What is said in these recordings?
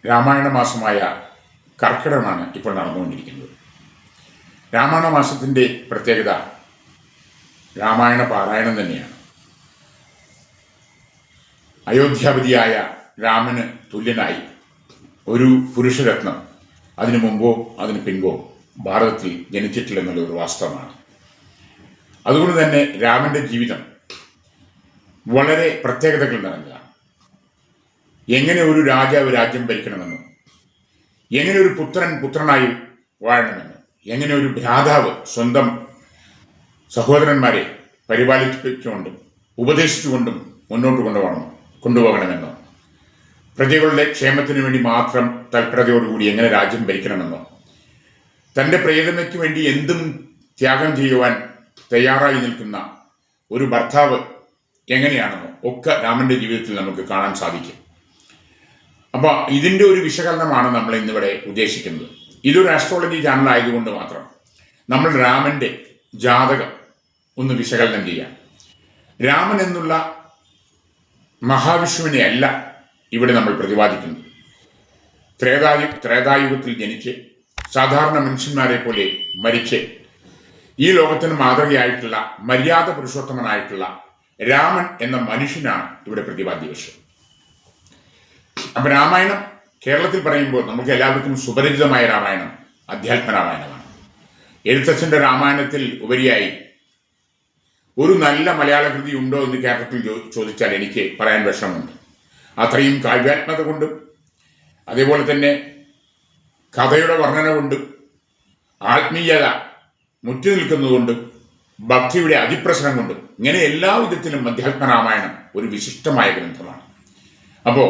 രാമായണ മാസമായ കർക്കിടകമാണ് ഇപ്പോൾ നടന്നുകൊണ്ടിരിക്കുന്നത്. രാമായണ മാസത്തിൻ്റെ പ്രത്യേകത രാമായണ പാരായണം തന്നെയാണ്. അയോധ്യാപതിയായ രാമന് തുല്യനായി ഒരു പുരുഷരത്നം അതിനു മുമ്പോ അതിന് പിൻപോ ഭാരതത്തിൽ ജനിച്ചിട്ടില്ലെന്നുള്ള ഒരു വാസ്തവമാണ്. അതുകൊണ്ട് തന്നെ രാമന്റെ ജീവിതം വളരെ പ്രത്യേകതകൾ നിറഞ്ഞതാണ്. എങ്ങനെ ഒരു രാജാവ് രാജ്യം ഭരിക്കണമെന്നും, എങ്ങനെ ഒരു പുത്രനായി വാഴണമെന്നും, എങ്ങനെ ഒരു ഭ്രാതാവ് സ്വന്തം സഹോദരന്മാരെ പരിപാലിപ്പിച്ചുകൊണ്ടും ഉപദേശിച്ചുകൊണ്ടും മുന്നോട്ട് കൊണ്ടുപോകണമെന്നോ, പ്രജകളുടെ ക്ഷേമത്തിനു വേണ്ടി മാത്രം തൽപരതയോടുകൂടി എങ്ങനെ രാജ്യം ഭരിക്കണമെന്നോ, തൻ്റെ പ്രിയതമയ്ക്ക് വേണ്ടി എന്തും ത്യാഗം ചെയ്യുവാൻ തയ്യാറായി നിൽക്കുന്ന ഒരു ഭർത്താവ് എങ്ങനെയാണെന്നോ ഒക്കെ രാമന്റെ ജീവിതത്തിൽ നമുക്ക് കാണാൻ സാധിക്കും. അപ്പൊ ഇതിന്റെ ഒരു വിശകലനമാണ് നമ്മൾ ഇന്നിവിടെ ഉദ്ദേശിക്കുന്നത്. ഇതൊരു ആസ്ട്രോളജി ചാനൽ ആയതുകൊണ്ട് മാത്രം നമ്മൾ രാമന്റെ ജാതകം ഒന്ന് വിശകലനം ചെയ്യാം. രാമൻ എന്നുള്ള മഹാവിഷ്ണുവിനെ അല്ല ഇവിടെ നമ്മൾ പ്രതിപാദിക്കുന്നത്. ത്രേതായുഗത്തിൽ ജനിച്ച് സാധാരണ മനുഷ്യന്മാരെ പോലെ മരിച്ച് ഈ ലോകത്തിന് മാതൃകയായിട്ടുള്ള മര്യാദ പുരുഷോത്തമനായിട്ടുള്ള രാമൻ എന്ന മനുഷ്യനാണ് ഇവിടെ പ്രതിപാദ്യ വിഷയം. അപ്പൊ രാമായണം കേരളത്തിൽ പറയുമ്പോൾ നമുക്ക് എല്ലാവർക്കും സുപരിചിതമായ രാമായണം അധ്യാത്മ രാമായണമാണ്. എഴുത്തച്ഛന്റെ രാമായണത്തിൽ ഉപരിയായി ഒരു നല്ല മലയാള കൃതി ഉണ്ടോ എന്ന് കേരളത്തിൽ ചോദിച്ചാൽ എനിക്ക് പറയാൻ വിഷമമുണ്ട്. അത്രയും കാവ്യാത്മക കൊണ്ടും അതേപോലെ തന്നെ കഥയുടെ വർണ്ണന കൊണ്ടും ആത്മീയത മുറ്റി നിൽക്കുന്നതുകൊണ്ടും ഭക്തിയുടെ അതിപ്രസരം കൊണ്ടും ഇങ്ങനെ എല്ലാ വിധത്തിലും അധ്യാത്മ രാമായണം ഒരു വിശിഷ്ടമായ ഗ്രന്ഥമാണ്. അപ്പോ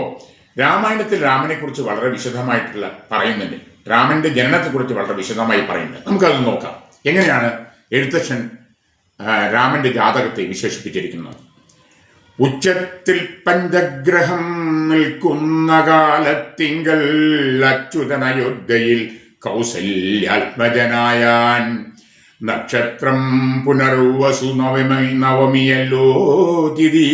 രാമായണത്തിൽ രാമനെ കുറിച്ച് വളരെ വിശദമായിട്ടുള്ള പറയുന്നുണ്ട്. രാമന്റെ ജനനത്തെക്കുറിച്ച് വളരെ വിശദമായി പറയുന്നുണ്ട്. നമുക്കത് നോക്കാം. എങ്ങനെയാണ് എഴുത്തച്ഛൻ രാമന്റെ ജാതകത്തെ വിശേഷിപ്പിച്ചിരിക്കുന്നത്? ഉച്ചത്തിൽ പഞ്ചഗ്രഹം നിൽക്കുന്ന കാലത്തിങ്കൽ അച്യുതനയോധ്യയിൽ കൗസല്യാത്മജനായാൻ. നക്ഷത്രം പുനർവസു നവമിയല്ലോ തിരി.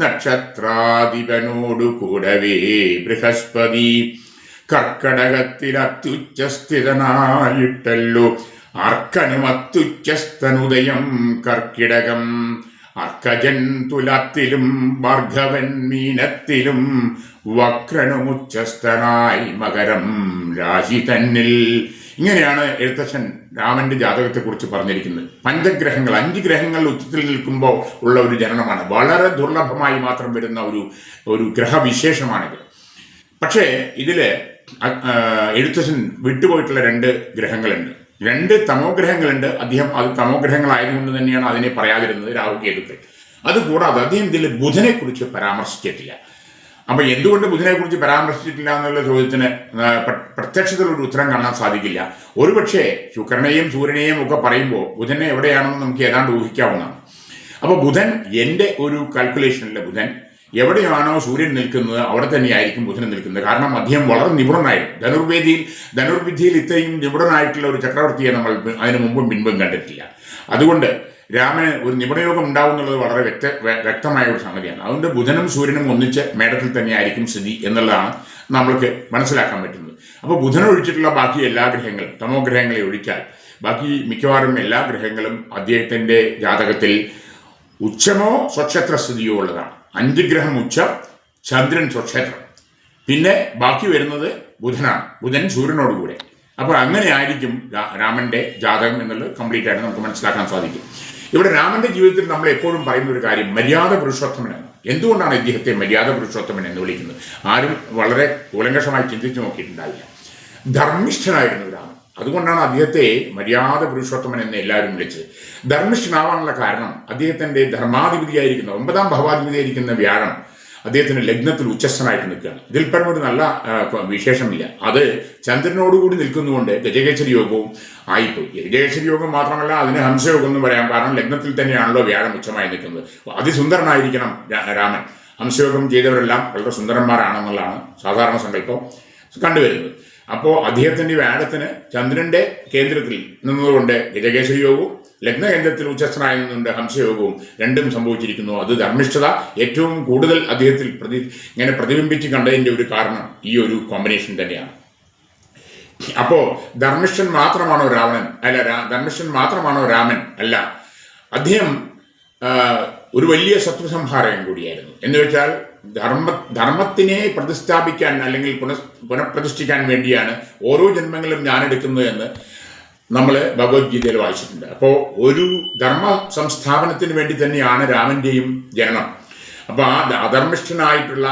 നക്ഷത്രാധിപനോടു കൂടവേ ബൃഹസ്പതി. കർക്കടകത്തിൽ അത്യുച്ചസ്ഥിതനായിട്ടല്ലോ അർക്കനും അത്യുച്ചസ്ഥനുദയം കർക്കിടകം. അർക്കജൻ തുലത്തിലും ഭാർഗവൻ മീനത്തിലും വക്രനുമുച്ചസ്ഥനായി മകരം രാശി തന്നിൽ. ഇങ്ങനെയാണ് എഴുത്തച്ഛൻ രാമന്റെ ജാതകത്തെ കുറിച്ച് പറഞ്ഞിരിക്കുന്നത്. പഞ്ചഗ്രഹങ്ങൾ 5 ഗ്രഹങ്ങൾ ഉച്ചത്തിൽ നിൽക്കുമ്പോൾ ഉള്ള ഒരു ജനനമാണ്. വളരെ ദുർലഭമായി മാത്രം വരുന്ന ഒരു ഗ്രഹവിശേഷമാണിത്. പക്ഷേ ഇതില് എഴുത്തച്ഛൻ വിട്ടുപോയിട്ടുള്ള 2 ഗ്രഹങ്ങളുണ്ട്. 2 തമോഗ്രഹങ്ങളുണ്ട്. അദ്ദേഹം അത് തമോഗ്രഹങ്ങളായതുകൊണ്ട് തന്നെയാണ് അതിനെ പറയാതിരുന്നത്, രാഹുകേതുക്കൾ. അതുകൂടാതെ അദ്ദേഹം ഇതിൽ ബുധനെ കുറിച്ച് പരാമർശിച്ചിട്ടില്ല. അപ്പൊ എന്തുകൊണ്ട് ബുധനെ കുറിച്ച് പരാമർശിച്ചിട്ടില്ല എന്നുള്ള ചോദ്യത്തിന് പ്രത്യക്ഷത്തിലൊരു ഉത്തരം കാണാൻ സാധിക്കില്ല. ഒരുപക്ഷെ ശുക്രനെയും സൂര്യനെയും ഒക്കെ പറയുമ്പോൾ ബുധനെ എവിടെയാണെന്ന് നമുക്ക് ഏതാണ്ട് ഊഹിക്കാവുന്നതാണ്. അപ്പൊ ബുധൻ എൻ്റെ ഒരു കാൽക്കുലേഷനിലെ ബുധൻ എവിടെയാണോ സൂര്യൻ നിൽക്കുന്നത് അവിടെ തന്നെയായിരിക്കും ബുധൻ നിൽക്കുന്നത്. കാരണം അദ്ദേഹം വളരെ നിപുണനായിരുന്നു. ധനുർവിദ്യയിൽ ഇത്രയും നിപുണനായിട്ടുള്ള ഒരു ചക്രവർത്തിയെ നമ്മൾ അതിനു മുമ്പും പിൻപും കണ്ടിട്ടില്ല. അതുകൊണ്ട് രാമന് ഒരു നിപുണയോഗം ഉണ്ടാവും എന്നുള്ളത് വളരെ വ്യക്തമായ ഒരു സംഗതിയാണ്. അതുകൊണ്ട് ബുധനും സൂര്യനും ഒന്നിച്ച് മേടത്തിൽ തന്നെയായിരിക്കും സ്ഥിതി എന്നുള്ളതാണ് നമ്മൾക്ക് മനസ്സിലാക്കാൻ പറ്റുന്നത്. അപ്പോൾ ബുധനൊഴിച്ചിട്ടുള്ള ബാക്കി എല്ലാ ഗ്രഹങ്ങളും, തമോഗ്രഹങ്ങളെ ഒഴിച്ചാൽ ബാക്കി മിക്കവാറും എല്ലാ ഗ്രഹങ്ങളും അദ്ദേഹത്തിന്റെ ജാതകത്തിൽ ഉച്ചമോ സ്വക്ഷേത്ര സ്ഥിതിയോ ഉള്ളതാണ്. 5 ഗ്രഹം ഉച്ചം, ചന്ദ്രൻ സ്വക്ഷേത്രം, പിന്നെ ബാക്കി വരുന്നത് ബുധനാണ്. ബുധൻ സൂര്യനോടുകൂടെ. അപ്പോൾ അങ്ങനെ ആയിരിക്കും രാമന്റെ ജാതകം എന്നുള്ളത് കംപ്ലീറ്റ് ആയിട്ട് നമുക്ക് മനസ്സിലാക്കാൻ സാധിക്കും. ഇവിടെ രാമന്റെ ജീവിതത്തിൽ നമ്മൾ എപ്പോഴും പറയുന്ന ഒരു കാര്യം മര്യാദ പുരുഷോത്തമനാണ്. എന്തുകൊണ്ടാണ് ഇദ്ദേഹത്തെ മര്യാദ പുരുഷോത്തമൻ എന്ന് വിളിക്കുന്നത്? ആരും വളരെ കൂലങ്കഷമായി ചിന്തിച്ചു നോക്കിയിട്ടുണ്ടാവില്ല. ധർമ്മിഷ്ഠനായിരുന്നു രാമൻ. അതുകൊണ്ടാണ് അദ്ദേഹത്തെ മര്യാദ പുരുഷോത്തമൻ എന്ന് എല്ലാവരും വിളിച്ചത്. ധർമ്മിഷ്ഠനാവാനുള്ള കാരണം അദ്ദേഹത്തിന്റെ ധർമാധിപതിയായിരിക്കുന്ന 9ാം ഭാവാധിപതിയായിരിക്കുന്ന വ്യാഴം അദ്ദേഹത്തിന് ലഗ്നത്തിൽ ഉച്ചസ്ഥനായിട്ട് നിൽക്കുകയാണ്. ഇതിൽ പരം ഒരു നല്ല വിശേഷമില്ല. അത് ചന്ദ്രനോടുകൂടി നിൽക്കുന്നതുകൊണ്ട് ഗജകേശ്വരി യോഗവും ആയിപ്പോയി. ഗജകേശ്വരി യോഗം മാത്രമല്ല, അതിന് ഹംസയോഗം എന്ന് പറയാം. കാരണം ലഗ്നത്തിൽ തന്നെയാണല്ലോ വ്യാഴം ഉച്ചമായി നിൽക്കുന്നത്. അതിസുന്ദരനായിരിക്കണം രാമൻ. ഹംസയോഗം ചെയ്തവരെല്ലാം വളരെ സുന്ദരന്മാരാണെന്നുള്ളതാണ് സാധാരണ സങ്കല്പം കണ്ടുവരുന്നത്. അപ്പോൾ അദ്ദേഹത്തിന്റെ വ്യാഴത്തിന് ചന്ദ്രന്റെ കേന്ദ്രത്തിൽ നിന്നതുകൊണ്ട് ഗജകേശ്വരി യോഗവും ലഗ്നകേന്ദ്രത്തിൽ ഉച്ചസ്ഥനായി നിന്നുകൊണ്ട് ഹംസയോഗവും രണ്ടും സംഭവിച്ചിരിക്കുന്നു. അത് ധർമ്മിഷ്ഠത ഏറ്റവും കൂടുതൽ അദ്ദേഹത്തിൽ ഇങ്ങനെ പ്രതിബിംബിച്ച് കണ്ടതിൻ്റെ ഒരു കാരണം ഈ ഒരു കോമ്പിനേഷൻ തന്നെയാണ്. അപ്പോ ധർമ്മിഷ്ഠൻ മാത്രമാണോ രാവണൻ? അല്ല, ധർമ്മിഷ്ഠൻ മാത്രമാണോ രാമൻ? അല്ല, അദ്ദേഹം ഒരു വലിയ ശത്രുസംഹാരകൻ കൂടിയായിരുന്നു. എന്ന് വെച്ചാൽ ധർമ്മത്തിനെ പ്രതിസ്ഥാപിക്കാൻ അല്ലെങ്കിൽ പുനഃപ്രതിഷ്ഠിക്കാൻ വേണ്ടിയാണ് ഓരോ ജന്മങ്ങളും ഞാൻ എടുക്കുന്നത് എന്ന് നമ്മൾ ഭഗവത്ഗീതയിൽ വായിച്ചിട്ടുണ്ട്. അപ്പോൾ ഒരു ധർമ്മ സംസ്ഥാപനത്തിന് വേണ്ടി തന്നെയാണ് രാമന്റെയും ജനനം. അപ്പൊ ആ അധർമ്മിഷ്ഠനായിട്ടുള്ള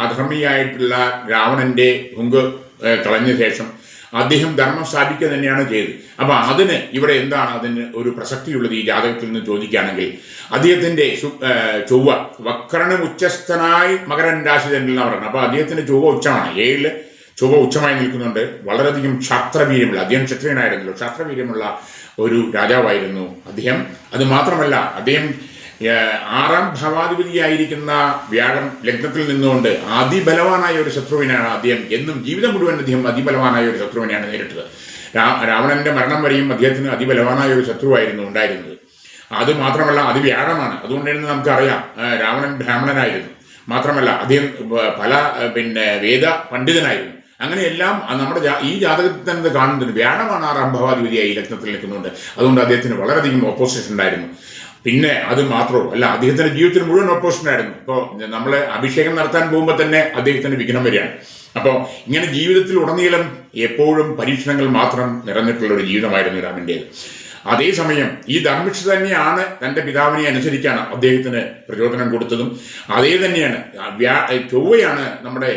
അധർമ്മിയായിട്ടുള്ള രാവണന്റെ ഹുങ്ക് കളഞ്ഞ ശേഷം അദ്ദേഹം ധർമ്മം സ്ഥാപിക്കുക തന്നെയാണ് ചെയ്തത്. അപ്പൊ അതിന് ഇവിടെ എന്താണ് അതിന് ഒരു പ്രസക്തിയുള്ളത് ഈ ജാതകത്തിൽ നിന്ന് ചോദിക്കുകയാണെങ്കിൽ, അദ്ദേഹത്തിന്റെ ചൊവ്വ വക്രണം ഉച്ചസ്ഥനായി മകരൻ രാശി തന്നെ പറയുന്നത്. അപ്പൊ അദ്ദേഹത്തിന്റെ ചൊവ്വ ഉച്ചമാണ്, 7 ചൊവ്വ ഉച്ചമായി നിൽക്കുന്നുണ്ട്. വളരെയധികം ക്ഷാത്രവീര്യമുള്ള, അദ്ദേഹം ക്ഷത്രിയനായിരുന്നല്ലോ, ക്ഷാത്രവീര്യമുള്ള ഒരു രാജാവായിരുന്നു അദ്ദേഹം. അത് മാത്രമല്ല, അദ്ദേഹം 6ാം ഭാവാധിപതിയായിരിക്കുന്ന വ്യാഴം ലഗ്നത്തിൽ നിന്നുകൊണ്ട് അതിബലവാനായ ഒരു ശത്രുവിനാണ് അദ്ദേഹം എന്നും ജീവിതം മുഴുവൻ അദ്ദേഹം അതിബലവാനായ ഒരു ശത്രുവിനെയാണ് നേരിട്ടത്. രാവണന്റെ മരണം വരെയും അദ്ദേഹത്തിന് അതിബലവാനായ ഒരു ശത്രുവായിരുന്നു ഉണ്ടായിരുന്നത്. അത് മാത്രമല്ല, അത് വ്യാഴമാണ്. അതുകൊണ്ട് തന്നെ നമുക്കറിയാം രാവണൻ ബ്രാഹ്മണനായിരുന്നു. മാത്രമല്ല അദ്ദേഹം പല വേദ പണ്ഡിതനായിരുന്നു. അങ്ങനെയെല്ലാം നമ്മുടെ ഈ ജാതകത്തിൽ തന്നെ കാണുന്നുണ്ട്. വ്യാഴമാണ് 6ാം ഭാവാധിപതിയായി ലഗ്നത്തിൽ നിൽക്കുന്നുണ്ട്. അതുകൊണ്ട് അദ്ദേഹത്തിന് വളരെയധികം ഓപ്പോസിഷൻ ഉണ്ടായിരുന്നു. പിന്നെ അത് മാത്രമോ അല്ല, അദ്ദേഹത്തിന്റെ ജീവിതത്തിൽ മുഴുവൻ ഓപ്പോസിഷൻ ആയിരുന്നു. ഇപ്പോൾ നമ്മൾ അഭിഷേകം നടത്താൻ പോകുമ്പോൾ തന്നെ അദ്ദേഹത്തിന് വിഘ്നം വരികയാണ്. അപ്പോൾ ഇങ്ങനെ ജീവിതത്തിൽ ഉടനീളം എപ്പോഴും പരീക്ഷണങ്ങൾ മാത്രം നിറഞ്ഞിട്ടുള്ള ഒരു ജീവിതമായിരുന്നു രാമന്റേത്. അതേസമയം ഈ ധർമ്മിഷ്ഠ തന്നെയാണ് തന്റെ പിതാവിനെ അനുസരിക്കാൻ അദ്ദേഹത്തിന് പ്രചോദനം കൊടുത്തതും. അതേ തന്നെയാണ് ചൊവ്വയാണ് നമ്മുടെ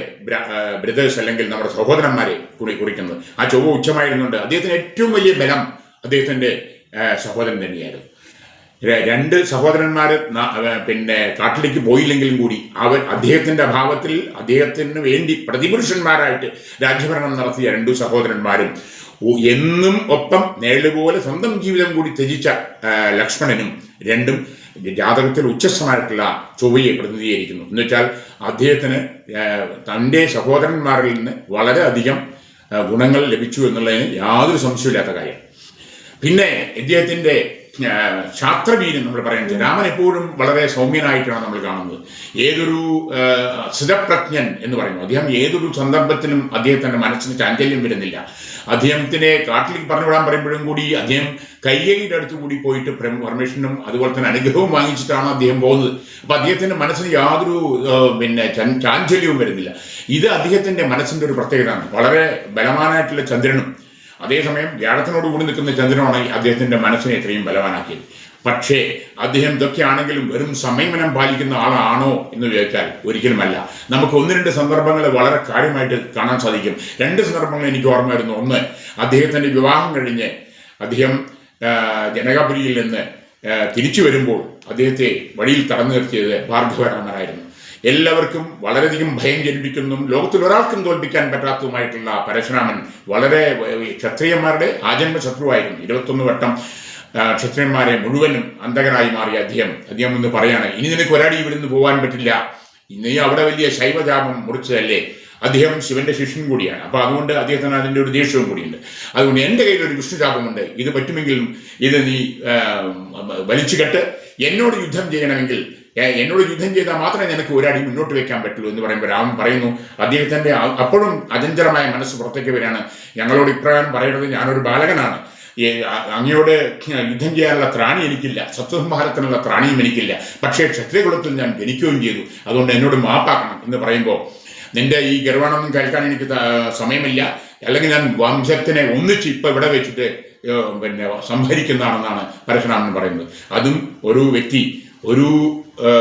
ബ്രദേഴ്സ് അല്ലെങ്കിൽ നമ്മുടെ സഹോദരന്മാരെ കുറിക്കുന്നത്. ആ ചൊവ്വ ഉച്ചമായിരുന്നുണ്ട്. അദ്ദേഹത്തിന് ഏറ്റവും വലിയ ബലം അദ്ദേഹത്തിന്റെ സഹോദരൻ തന്നെയായിരുന്നു. 2 സഹോദരന്മാർ കാട്ടിലേക്ക് പോയില്ലെങ്കിലും കൂടി അദ്ദേഹത്തിന്റെ അഭാവത്തിൽ അദ്ദേഹത്തിന് വേണ്ടി പ്രതിപുരുഷന്മാരായിട്ട് രാജ്യഭരണം നടത്തിയ 2 സഹോദരന്മാരും എന്നും ഒപ്പം നേളുപോലെ സ്വന്തം ജീവിതം കൂടി ത്യജിച്ച ലക്ഷ്മണനും രണ്ടും ജാതകത്തിൽ ഉച്ചസ്ഥമായിട്ടുള്ള ചൊവ്വയെ പ്രതിനിധീകരിക്കുന്നു. എന്ന് വെച്ചാൽ അദ്ദേഹത്തിന് തൻ്റെ സഹോദരന്മാരിൽ നിന്ന് വളരെയധികം ഗുണങ്ങൾ ലഭിച്ചു എന്നുള്ളതിന് യാതൊരു സംശയമില്ലാത്ത കാര്യം. പിന്നെ ഇദ്ദേഹത്തിന്റെ ശാസ്ത്രവീര്യം നമ്മൾ പറയുന്നത്, രാമൻ എപ്പോഴും വളരെ സൗമ്യനായിട്ടാണ് നമ്മൾ കാണുന്നത്. ഏതൊരു സ്ഥിതപ്രജ്ഞൻ എന്ന് പറയുന്നു. അദ്ദേഹം ഏതൊരു സന്ദർഭത്തിലും അദ്ദേഹത്തിന്റെ മനസ്സിന് ചാഞ്ചല്യം വരുന്നില്ല. അദ്ദേഹത്തിനെ കാട്ടിലേക്ക് പറഞ്ഞുവിടാൻ പറയുമ്പോഴും കൂടി അദ്ദേഹം കൈകൈയുടെ അടുത്ത് കൂടി പോയിട്ട് പെർമിഷനും അതുപോലെ തന്നെ അനുഗ്രഹവും വാങ്ങിച്ചിട്ടാണ് അദ്ദേഹം പോകുന്നത്. അപ്പൊ അദ്ദേഹത്തിന്റെ മനസ്സിന് യാതൊരു ചാഞ്ചല്യവും വരുന്നില്ല. ഇത് അദ്ദേഹത്തിന്റെ മനസ്സിന്റെ ഒരു പ്രത്യേകതയാണ്. വളരെ ബലവാനായിട്ടുള്ള ചന്ദ്രനും അതേസമയം വ്യാഴത്തിനോട് കൂടി നിൽക്കുന്ന ചന്ദ്രനാണ് അദ്ദേഹത്തിന്റെ മനസ്സിനെ ഇത്രയും ബലവാനാക്കിയത്. പക്ഷേ അദ്ദേഹം ഇതൊക്കെ ആണെങ്കിലും വെറും സംയമനം പാലിക്കുന്ന ആളാണോ എന്ന് ചോദിച്ചാൽ ഒരിക്കലുമല്ല. നമുക്ക് 1-2 സന്ദർഭങ്ങൾ വളരെ കാര്യമായിട്ട് കാണാൻ സാധിക്കും. 2 സന്ദർഭങ്ങൾ എനിക്ക് ഓർമ്മ വരുന്നു. ഒന്ന്, അദ്ദേഹത്തിന്റെ വിവാഹം കഴിഞ്ഞ് അദ്ദേഹം ജനകപുരിയിൽ നിന്ന് തിരിച്ചു വരുമ്പോൾ അദ്ദേഹത്തെ വഴിയിൽ തടഞ്ഞു നിർത്തിയത് ഭാർഗവരാമനായിരുന്നു. എല്ലാവർക്കും വളരെയധികം ഭയം ജനിപ്പിക്കുന്നതും ലോകത്തിൽ ഒരാൾക്കും തോൽപ്പിക്കാൻ പറ്റാത്തതുമായിട്ടുള്ള പരശുരാമൻ വളരെ ക്ഷത്രിയന്മാരുടെ ആജന്മ ശത്രുവായിരുന്നു. 21 വട്ടം ക്ഷത്രിയന്മാരെ മുഴുവനും അന്തകനായി മാറിയ അദ്ദേഹം എന്ന് പറയാണ്, ഇനി നിനക്ക് ഒരാടി ഇവിടുന്ന് പോകാൻ പറ്റില്ല, ഇനി അവിടെ വലിയ ശൈവജാപം മുറിച്ചതല്ലേ. അദ്ദേഹം ശിവന്റെ ശിഷ്യൻ കൂടിയാണ്. അപ്പൊ അതുകൊണ്ട് അദ്ദേഹത്തിന് അതിൻ്റെ ഒരു ദേഷ്യവും കൂടിയുണ്ട്. അതുകൊണ്ട് എൻ്റെ കയ്യിൽ ഒരു വിഷ്ണുജാപമുണ്ട്, ഇത് പറ്റുമെങ്കിലും ഇത് നീ വലിച്ചു കെട്ട് എന്നോട് യുദ്ധം ചെയ്യണമെങ്കിൽ എന്നോട് യുദ്ധം ചെയ്താൽ മാത്രമേ നിനക്ക് ഒരടി മുന്നോട്ട് വെക്കാൻ പറ്റുള്ളൂ എന്ന് പറയുമ്പോൾ രാമൻ പറയുന്നു, അദ്ദേഹത്തിന്റെ അപ്പോഴും അചഞ്ചലമായ മനസ്സ് പുറത്തേക്ക് വരികയാണ്, ഞങ്ങളോട് ഇപ്രകാരം പറയുന്നത് ഞാനൊരു ബാലകനാണ്, അങ്ങയോട് യുദ്ധം ചെയ്യാനുള്ള ത്രാണി എനിക്കില്ല, സത്വസംഹാരത്തിനുള്ള ത്രാണിയും എനിക്കില്ല, പക്ഷേ ക്ഷത്രിയകുലത്തിൽ ഞാൻ ജനിക്കുകയും ചെയ്തു, അതുകൊണ്ട് എന്നോട് മാപ്പാക്കണം എന്ന് പറയുമ്പോൾ നിന്റെ ഈ ഗർവണമൊന്നും കേൾക്കാൻ എനിക്ക് സമയമില്ല, അല്ലെങ്കിൽ ഞാൻ വംശത്തിനെ ഒന്നിച്ച് ഇപ്പൊ ഇവിടെ വെച്ചിട്ട് സംഹരിക്കുന്നതാണെന്നാണ് പരശുരാമൻ പറയുന്നത്. അതും ഒരു വ്യക്തി ഒരു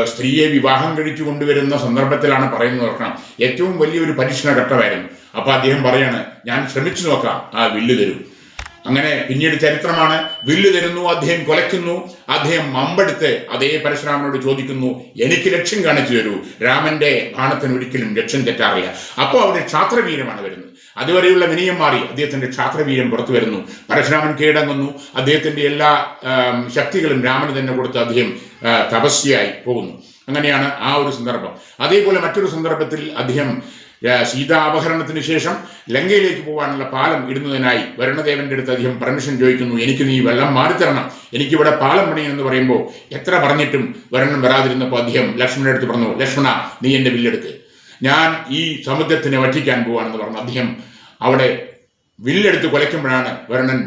സ്ത്രീയെ വിവാഹം കഴിച്ചു കൊണ്ടുവരുന്ന സന്ദർഭത്തിലാണ് പറയുന്നത്. ഓർക്കണം, ഏറ്റവും വലിയൊരു പരീക്ഷണഘട്ടമായിരുന്നു. അപ്പൊ അദ്ദേഹം പറയാണ്, ഞാൻ ശ്രമിച്ചു നോക്കാം, ആ വില്ല് തരൂ. അങ്ങനെ പിന്നീട് ചരിത്രമാണ്, വില്ല് തരുന്നു, അദ്ദേഹം കൊലയ്ക്കുന്നു, അദ്ദേഹം മമ്പെടുത്ത് അതേ പരശുരാമനോട് ചോദിക്കുന്നു, എനിക്ക് ലക്ഷ്യം കാണിച്ചു തരൂ. രാമന്റെ ബാണത്തിന് ഒരിക്കലും ലക്ഷ്യം തെറ്റാറില്ല. അപ്പോൾ അവിടെ ക്ഷാത്രവീര്യമാണ് വരുന്നത്. അതുവരെയുള്ള വിനയം മാറി അദ്ദേഹത്തിന്റെ ക്ഷാത്രവീര്യം പുറത്തു വരുന്നു. പരശുരാമൻ കീഴടങ്ങുന്നു. അദ്ദേഹത്തിന്റെ എല്ലാ ശക്തികളും രാമന് തന്നെ കൊടുത്ത് അദ്ദേഹം തപസ്യയായി പോകുന്നു. അങ്ങനെയാണ് ആ ഒരു സന്ദർഭം. അതേപോലെ മറ്റൊരു സന്ദർഭത്തിൽ അദ്ദേഹം സീതാ അപഹരണത്തിന് ശേഷം ലങ്കയിലേക്ക് പോകാനുള്ള പാലം ഇടുന്നതിനായി വരുണദേവന്റെ അടുത്ത് അദ്ദേഹം പെർമിഷൻ ചോദിക്കുന്നു. എനിക്ക് നീ വെള്ളം മാറിത്തരണം, എനിക്കിവിടെ പാലം പണിയെന്ന് പറയുമ്പോൾ എത്ര പറഞ്ഞിട്ടും വരുണൻ വരാതിരുന്നപ്പോൾ അദ്ദേഹം ലക്ഷ്മണന്റെ അടുത്ത് പറഞ്ഞു, ലക്ഷ്മണ നീ എൻ്റെ വില്ലെടുക്ക്, ഞാൻ ഈ സമുദ്രത്തിനെ വറ്റിക്കാൻ പോവാണെന്ന് പറഞ്ഞു അദ്ദേഹം അവിടെ വില്ലെടുത്ത് കൊലയ്ക്കുമ്പോഴാണ് വരുണൻ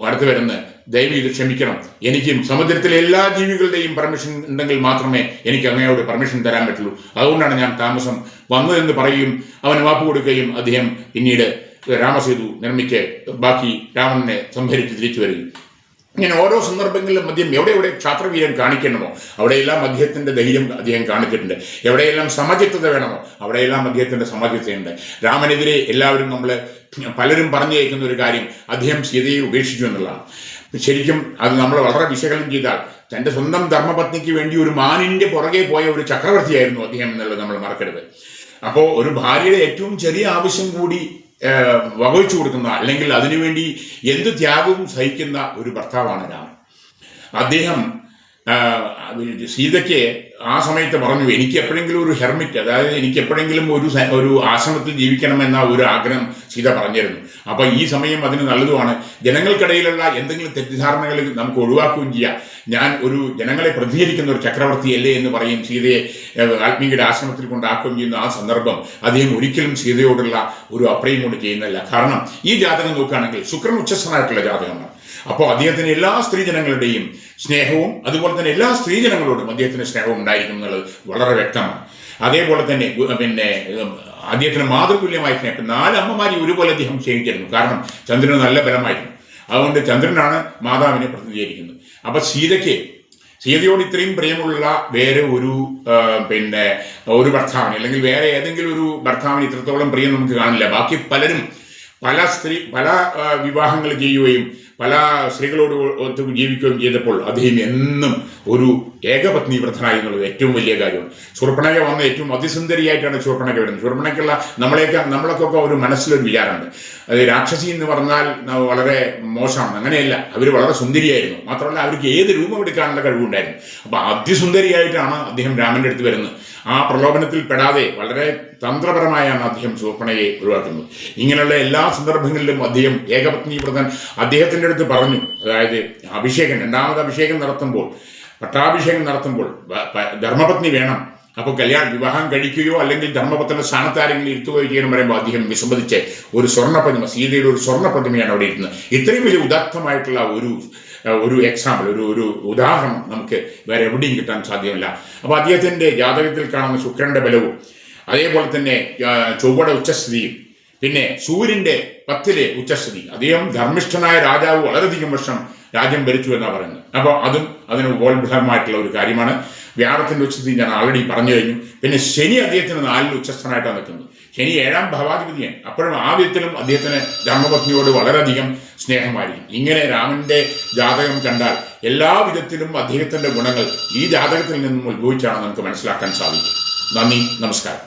അടുത്ത് വരുന്നത്. ദയവ് ഇത് ക്ഷമിക്കണം, എനിക്കും സമുദ്രത്തിലെ എല്ലാ ജീവികളുടെയും പെർമിഷൻ ഉണ്ടെങ്കിൽ മാത്രമേ എനിക്ക് അങ്ങയോട് പെർമിഷൻ തരാൻ പറ്റുള്ളൂ, അതുകൊണ്ടാണ് ഞാൻ താമസം വന്നതെന്ന് പറയുകയും അവന് മാപ്പ് കൊടുക്കുകയും അദ്ദേഹം പിന്നീട് രാമസേതു നിർമ്മിച്ച് ബാക്കി രാവണനെ സംഹരിച്ച് തിരിച്ചു വരികയും. ഇങ്ങനെ ഓരോ സന്ദർഭങ്ങളിലും അദ്ദേഹം എവിടെ ക്ഷാത്രവീരൻ കാണിക്കണമോ അവിടെയെല്ലാം അദ്ദേഹത്തിന്റെ ധൈര്യം അദ്ദേഹം കാണിച്ചിട്ടുണ്ട്. എവിടെയെല്ലാം സമചിത്തത വേണമോ അവിടെയെല്ലാം അദ്ദേഹത്തിന്റെ സമചിത്തതയുണ്ട്. രാമനെതിരെ എല്ലാവരും പലരും പറഞ്ഞു കേൾക്കുന്ന ഒരു കാര്യം അദ്ദേഹം സീതയെ ഉപേക്ഷിച്ചു എന്നുള്ളതാണ്. ശരിക്കും അത് നമ്മൾ വളരെ വിശകലനം ചെയ്താൽ തൻ്റെ സ്വന്തം ധർമ്മപത്നിക്ക് വേണ്ടി ഒരു മാനിന്റെ പുറകെ പോയ ഒരു ചക്രവർത്തിയായിരുന്നു അദ്ദേഹം എന്നുള്ളത് നമ്മൾ മറക്കരുത്. അപ്പോൾ ഒരു ഭാര്യയുടെ ഏറ്റവും ചെറിയ ആവശ്യം കൂടി വകവെച്ചു കൊടുക്കുന്ന, അല്ലെങ്കിൽ അതിനുവേണ്ടി എന്ത് ത്യാഗവും സഹിക്കുന്ന ഒരു ഭർത്താവാണ് രാമൻ. അദ്ദേഹം സീതയ്ക്ക് ആ സമയത്ത് പറഞ്ഞു, എനിക്ക് എപ്പോഴെങ്കിലും ഒരു ഹെർമിറ്റ്, അതായത് എനിക്ക് എപ്പോഴെങ്കിലും ഒരു ആശ്രമത്തിൽ ജീവിക്കണമെന്ന ഒരു ആഗ്രഹം സീത പറഞ്ഞിരുന്നു. അപ്പൊ ഈ സമയം അതിന് നല്ലതുമാണ്. ജനങ്ങൾക്കിടയിലുള്ള എന്തെങ്കിലും തെറ്റിദ്ധാരണകൾ നമുക്ക് ഒഴിവാക്കുകയും ചെയ്യാം. ഞാൻ ഒരു ജനങ്ങളെ പ്രതികരിക്കുന്ന ഒരു ചക്രവർത്തിയല്ലേ എന്ന് പറയും സീതയെ ആത്മീയയുടെ ആശ്രമത്തിൽ കൊണ്ടാക്കുകയും ചെയ്യുന്ന ആ സന്ദർഭം അദ്ദേഹം ഒരിക്കലും സീതയോടുള്ള ഒരു അപ്രയം കൊണ്ട് ചെയ്യുന്നില്ല. കാരണം ഈ ജാതകം നോക്കുകയാണെങ്കിൽ ശുക്രൻ ഉച്ചസ്ഥനായിട്ടുള്ള ജാതകമാണ്. അപ്പോൾ അദ്ദേഹത്തിന് എല്ലാ സ്ത്രീജനങ്ങളുടെയും സ്നേഹവും അതുപോലെ തന്നെ എല്ലാ സ്ത്രീജനങ്ങളോടും അദ്ദേഹത്തിന് സ്നേഹവും ഉണ്ടായിരിക്കും എന്നുള്ളത് വളരെ വ്യക്തമാണ്. അതേപോലെ തന്നെ അദ്ദേഹത്തിന് മാതൃതുല്യമായി സ്നേഹം 4 അമ്മമാരെ ഒരുപോലെ അദ്ദേഹം സ്നേഹിച്ചിരുന്നു. കാരണം ചന്ദ്രന് നല്ല ബലമായിരുന്നു. അതുകൊണ്ട് ചന്ദ്രനാണ് മാതാവിനെ പ്രതിനിധീകരിക്കുന്നത്. അപ്പൊ സീതയോട് ഇത്രയും പ്രിയമുള്ള വേറെ ഒരു ഭർത്താവിന്, അല്ലെങ്കിൽ വേറെ ഏതെങ്കിലും ഒരു ഭർത്താവിന് ഇത്രത്തോളം പ്രിയം നമുക്ക് കാണില്ല. ബാക്കി പലരും പല വിവാഹങ്ങൾ ചെയ്യുകയും പല സ്ത്രീകളോട് ഒത്തു ജീവിക്കുകയും ചെയ്തപ്പോൾ അദ്ദേഹം എന്നും ഒരു ഏകപത്നി വ്രതനായി എന്നുള്ളത് ഏറ്റവും വലിയ കാര്യമാണ്. ശൂർപ്പണഖ വന്ന ഏറ്റവും അതിസുന്ദരിയായിട്ടാണ് ശൂർപ്പണഖ വരുന്നത്. ശൂർപ്പണഖയ്ക്കുള്ള നമ്മളൊക്കെ ഒരു മനസ്സിലൊരു വിചാരമുണ്ട്, അത് രാക്ഷസി എന്ന് പറഞ്ഞാൽ വളരെ മോശമാണ്. അങ്ങനെയല്ല, അവർ വളരെ സുന്ദരിയായിരുന്നു. മാത്രമല്ല അവർക്ക് ഏത് രൂപം എടുക്കാനുള്ള കഴിവുണ്ടായിരുന്നു. അപ്പൊ അതിസുന്ദരിയായിട്ടാണ് അദ്ദേഹം രാമന്റെ അടുത്ത് വരുന്നത്. ആ പ്രലോഭനത്തിൽ പെടാതെ വളരെ തന്ത്രപരമായാണ് അദ്ദേഹം ശൂർപ്പണഖയെ ഒഴിവാക്കുന്നത്. ഇങ്ങനെയുള്ള എല്ലാ സന്ദർഭങ്ങളിലും അദ്ദേഹം ഏകപത്നി വ്രതൻ അദ്ദേഹത്തിന്റെ അടുത്ത് പറഞ്ഞു. അതായത് രണ്ടാമത് അഭിഷേകം നടത്തുമ്പോൾ, പട്ടാഭിഷേകം നടത്തുമ്പോൾ ധർമ്മപത്നി വേണം. അപ്പോൾ വിവാഹം കഴിക്കുകയോ അല്ലെങ്കിൽ ധർമ്മപത്നിയുടെ സ്ഥാനത്ത് ആരെങ്കിലും ഇരുത്തുകയോ ചെയ്യണം പറയുമ്പോൾ അദ്ദേഹം വിസമ്മതിച്ച് ഒരു സ്വർണ്ണപ്രതിമ, സീതയുടെ ഒരു സ്വർണ്ണപ്രതിമയാണ് അവിടെ ഇരുന്നത്. ഇത്രയും വലിയ ഉദാത്തമായിട്ടുള്ള ഒരു എക്സാമ്പിൾ, ഒരു ഉദാഹരണം നമുക്ക് വേറെ എവിടെയും കിട്ടാൻ സാധ്യമല്ല. അപ്പോൾ അദ്ദേഹത്തിന്റെ ജാതകത്തിൽ കാണുന്ന ശുക്രന്റെ ബലവും അതേപോലെ തന്നെ ചൊവ്വയുടെ ഉച്ചസ്ഥിതിയും പിന്നെ സൂര്യന്റെ 10ലെ ഉച്ചസ്ഥിതി, അദ്ദേഹം ധർമ്മിഷ്ഠനായ രാജാവ് വളരെയധികം വർഷം രാജ്യം ഭരിച്ചു എന്നാണ് പറയുന്നത്. അപ്പോൾ അതിന് ഉപോത്ബലമായിട്ടുള്ള ഒരു കാര്യമാണ്. വ്യാഴത്തിന്റെ ഉച്ചസ്ഥിതി ഞാൻ ആൾറെഡി പറഞ്ഞു കഴിഞ്ഞു. പിന്നെ ശനി അദ്ദേഹത്തിന് 4ൽ ഉച്ചസ്ഥനായിട്ടാണ് നിൽക്കുന്നത്. ശനി 7ാം ഭാവാധിപതിയാണ്. അപ്പോഴും ആ വിധത്തിലും അദ്ദേഹത്തിന് ധർമ്മപത്നിയോട് വളരെയധികം സ്നേഹമായിരിക്കും. ഇങ്ങനെ രാമന്റെ ജാതകം കണ്ടാൽ എല്ലാ വിധത്തിലും അദ്ദേഹത്തിന്റെ ഗുണങ്ങൾ ഈ ജാതകത്തിൽ നിന്നും ഉത്ഭവിച്ചാണ് നമുക്ക് മനസ്സിലാക്കാൻ സാധിക്കും. നന്ദി, നമസ്കാരം.